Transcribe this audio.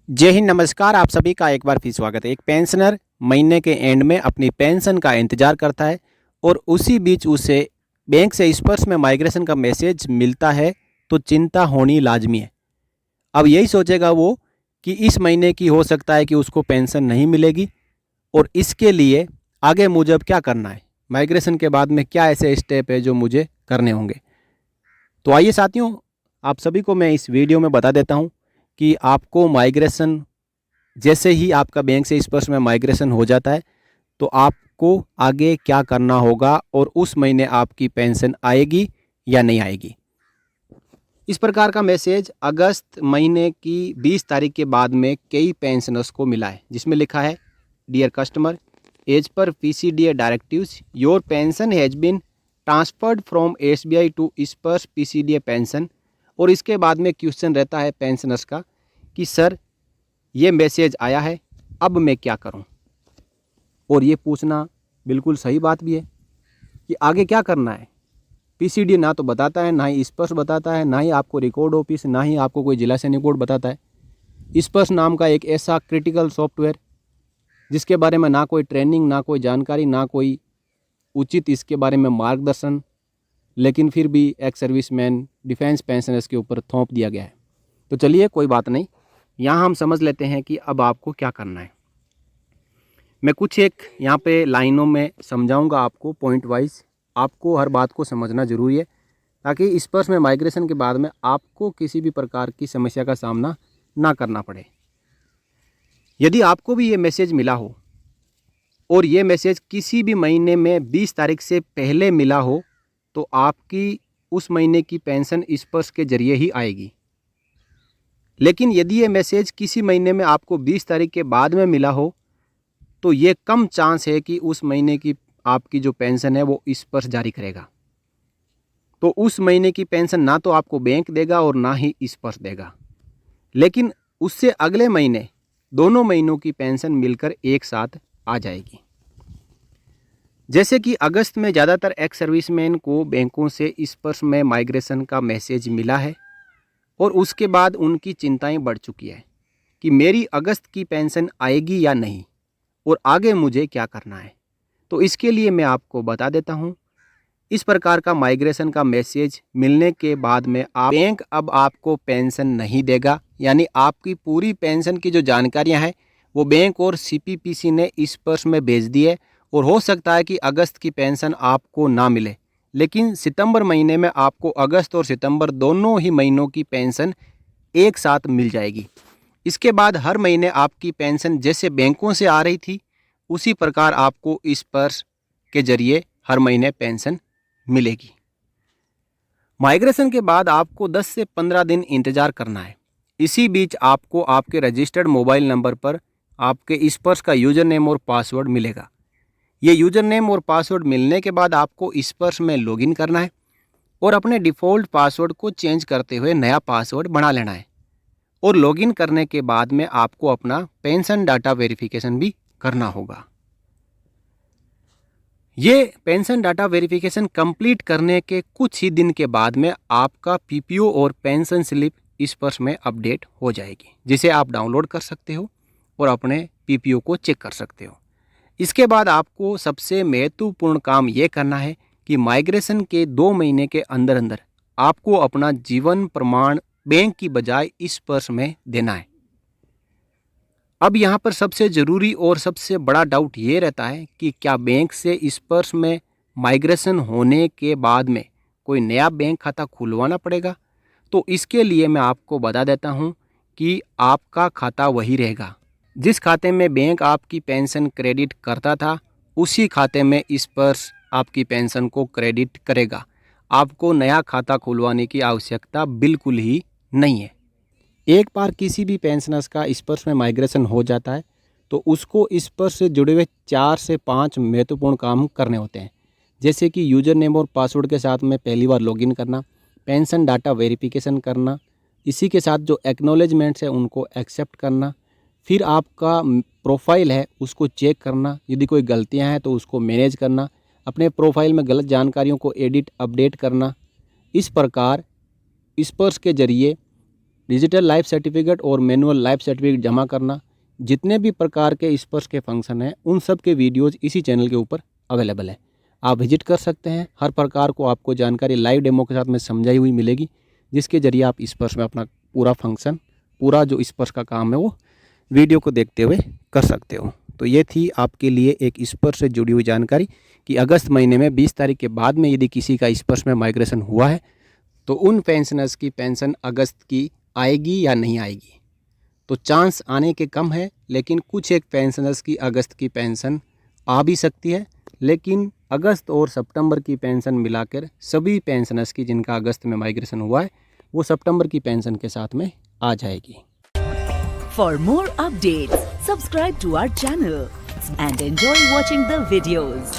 जय हिंद, नमस्कार। आप सभी का एक बार फिर स्वागत है। एक पेंशनर महीने के एंड में अपनी पेंशन का इंतज़ार करता है और उसी बीच उसे बैंक से स्पर्श में माइग्रेशन का मैसेज मिलता है तो चिंता होनी लाजमी है। अब यही सोचेगा वो कि इस महीने की हो सकता है कि उसको पेंशन नहीं मिलेगी और इसके लिए आगे मुझे अब क्या करना है, माइग्रेशन के बाद में क्या ऐसे स्टेप है जो मुझे करने होंगे। तो आइए साथियों, आप सभी को मैं इस वीडियो में बता देता हूँ कि आपको माइग्रेशन जैसे ही आपका बैंक से स्पर्श में माइग्रेशन हो जाता है तो आपको आगे क्या करना होगा और उस महीने आपकी पेंशन आएगी या नहीं आएगी। इस प्रकार का मैसेज अगस्त महीने की 20 तारीख के बाद में कई पेंशनर्स को मिला है, जिसमें लिखा है, dear customer, as per PCDA directives your pension has been transferred from SBI to Sparsh PCDA pension. और इसके बाद में क्वेश्चन रहता है पेंशनर्स का कि सर ये मैसेज आया है, अब मैं क्या करूं। और ये पूछना बिल्कुल सही बात भी है कि आगे क्या करना है। पीसीडी ना तो बताता है, ना ही स्पर्श बताता है, ना ही आपको रिकॉर्ड ऑफिस, ना ही आपको कोई जिला सैनिक बोर्ड बताता है। स्पर्श नाम का एक ऐसा क्रिटिकल सॉफ्टवेयर जिसके बारे में ना कोई ट्रेनिंग, ना कोई जानकारी, ना कोई उचित इसके बारे में मार्गदर्शन, लेकिन फिर भी एक्स सर्विसमैन डिफेंस पेंशनर्स के ऊपर थोप दिया गया है। तो चलिए कोई बात नहीं, यहाँ हम समझ लेते हैं कि अब आपको क्या करना है। मैं कुछ एक यहाँ पे लाइनों में समझाऊंगा आपको पॉइंट वाइज। आपको हर बात को समझना ज़रूरी है ताकि स्पर्श में माइग्रेशन के बाद में आपको किसी भी प्रकार की समस्या का सामना ना करना पड़े। यदि आपको भी ये मैसेज मिला हो और ये मैसेज किसी भी महीने में 20 तारीख से पहले मिला हो तो आपकी उस महीने की पेंशन स्पर्श के जरिए ही आएगी। लेकिन यदि ये मैसेज किसी महीने में आपको 20 तारीख के बाद में मिला हो तो ये कम चांस है कि उस महीने की आपकी जो पेंशन है वो स्पर्श जारी करेगा। तो उस महीने की पेंशन ना तो आपको बैंक देगा और ना ही स्पर्श देगा, लेकिन उससे अगले महीने दोनों महीनों की पेंशन मिलकर एक साथ आ जाएगी। जैसे कि अगस्त में ज़्यादातर एक्स सर्विसमैन को बैंकों से स्पर्श में माइग्रेशन का मैसेज मिला है और उसके बाद उनकी चिंताएं बढ़ चुकी है कि मेरी अगस्त की पेंशन आएगी या नहीं और आगे मुझे क्या करना है। तो इसके लिए मैं आपको बता देता हूँ, इस प्रकार का माइग्रेशन का मैसेज मिलने के बाद में बैंक अब आपको पेंशन नहीं देगा, यानी आपकी पूरी पेंशन की जो जानकारियाँ हैं वो बैंक और सीपीपीसी ने स्पर्श में भेज दी है। और हो सकता है कि अगस्त की पेंशन आपको ना मिले, लेकिन सितंबर महीने में आपको अगस्त और सितंबर दोनों ही महीनों की पेंशन एक साथ मिल जाएगी। इसके बाद हर महीने आपकी पेंशन जैसे बैंकों से आ रही थी उसी प्रकार आपको स्पर्श के जरिए हर महीने पेंशन मिलेगी। माइग्रेशन के बाद आपको 10 से 15 दिन इंतजार करना है। इसी बीच आपको आपके रजिस्टर्ड मोबाइल नंबर पर आपके स्पर्श का यूजर नेम और पासवर्ड मिलेगा। ये यूजर नेम और पासवर्ड मिलने के बाद आपको स्पर्श में लॉगिन करना है और अपने डिफ़ॉल्ट पासवर्ड को चेंज करते हुए नया पासवर्ड बना लेना है। और लॉगिन करने के बाद में आपको अपना पेंशन डाटा वेरिफिकेशन भी करना होगा। ये पेंशन डाटा वेरिफिकेशन कंप्लीट करने के कुछ ही दिन के बाद में आपका पीपीओ और पेंशन स्लिप स्पर्श में अपडेट हो जाएगी, जिसे आप डाउनलोड कर सकते हो और अपने पीपीओ को चेक कर सकते हो। इसके बाद आपको सबसे महत्वपूर्ण काम ये करना है कि माइग्रेशन के 2 महीने के अंदर अंदर आपको अपना जीवन प्रमाण बैंक की बजाय स्पर्श में देना है। अब यहाँ पर सबसे ज़रूरी और सबसे बड़ा डाउट ये रहता है कि क्या बैंक से स्पर्श में माइग्रेशन होने के बाद में कोई नया बैंक खाता खुलवाना पड़ेगा। तो इसके लिए मैं आपको बता देता हूँ कि आपका खाता वही रहेगा। जिस खाते में बैंक आपकी पेंशन क्रेडिट करता था उसी खाते में स्पर्श आपकी पेंशन को क्रेडिट करेगा। आपको नया खाता खुलवाने की आवश्यकता बिल्कुल ही नहीं है। एक बार किसी भी पेंशनर्स का स्पर्श में माइग्रेशन हो जाता है तो उसको स्पर्श से जुड़े हुए 4 से 5 महत्वपूर्ण काम करने होते हैं, जैसे कि यूज़र नेम और पासवर्ड के साथ में पहली बार लॉगिन करना, पेंशन डाटा वेरिफिकेशन करना, इसी के साथ जो एक्नॉलेजमेंट्स है उनको एक्सेप्ट करना, फिर आपका प्रोफाइल है उसको चेक करना, यदि कोई गलतियां हैं तो उसको मैनेज करना, अपने प्रोफाइल में गलत जानकारियों को एडिट अपडेट करना। इस प्रकार स्पर्श के जरिए डिजिटल लाइफ सर्टिफिकेट और मैनुअल लाइफ सर्टिफिकेट जमा करना, जितने भी प्रकार के स्पर्श के फंक्शन हैं उन सब के वीडियोज़ इसी चैनल के ऊपर अवेलेबल है। आप विजिट कर सकते हैं। हर प्रकार को आपको जानकारी लाइव डेमो के साथ में समझाई हुई मिलेगी, जिसके ज़रिए आप स्पर्श में अपना पूरा फंक्शन, पूरा जो स्पर्श का काम है वो वीडियो को देखते हुए कर सकते हो। तो ये थी आपके लिए एक स्पर्श से जुड़ी हुई जानकारी कि अगस्त महीने में 20 तारीख के बाद में यदि किसी का स्पर्श में माइग्रेशन हुआ है तो उन पेंशनर्स की पेंशन अगस्त की आएगी या नहीं आएगी। तो चांस आने के कम है, लेकिन कुछ एक पेंशनर्स की अगस्त की पेंशन आ भी सकती है, लेकिन अगस्त और सितंबर की पेंशन मिलाकर सभी पेंशनर्स की जिनका अगस्त में माइग्रेशन हुआ है वो सितंबर की पेंशन के साथ में आ जाएगी। For more updates, subscribe to our channel and enjoy watching the videos.